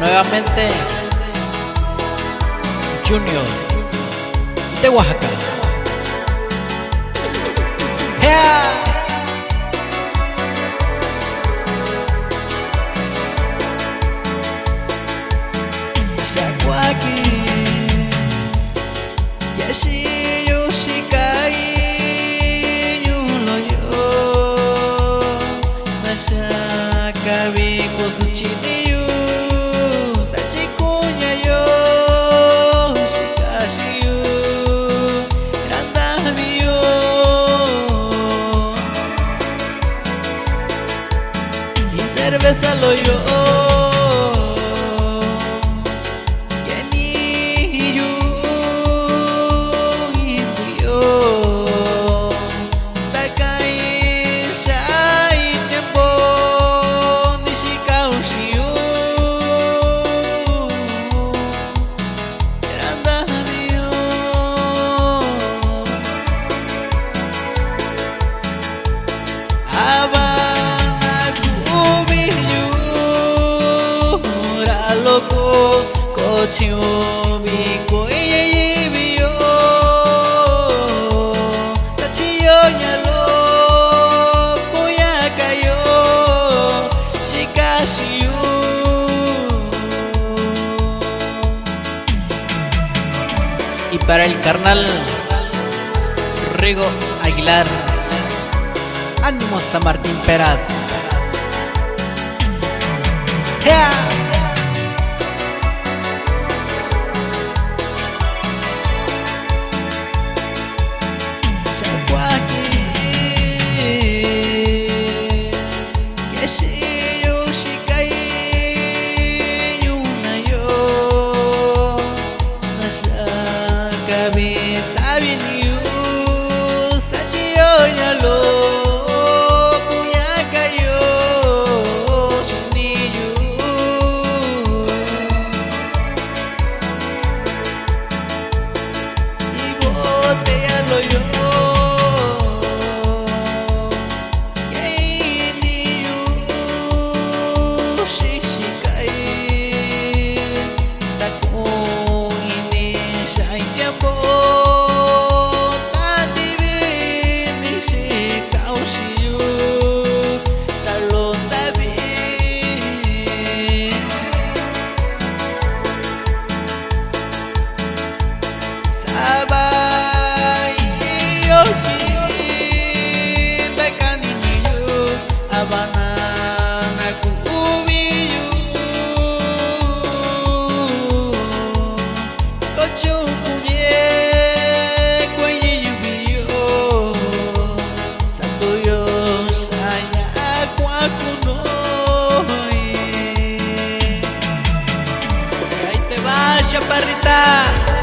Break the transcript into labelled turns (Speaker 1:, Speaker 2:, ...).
Speaker 1: nuevamente Junior de Oaxaca. ¡Ea! Shakwaki Yashi Yoshikai Yuloyo Nashakabi Kosuchiniyu Sachikunya yo Shikashiyu Randamiyo Y cerveza lo yo Kochiu mi koye biyo Tachiyo nyalo koya kayo Shikashiyu Y para el carnal Rigo Aguilar, ánimo San Martín Peras. ¡Yeah! Chaparrita.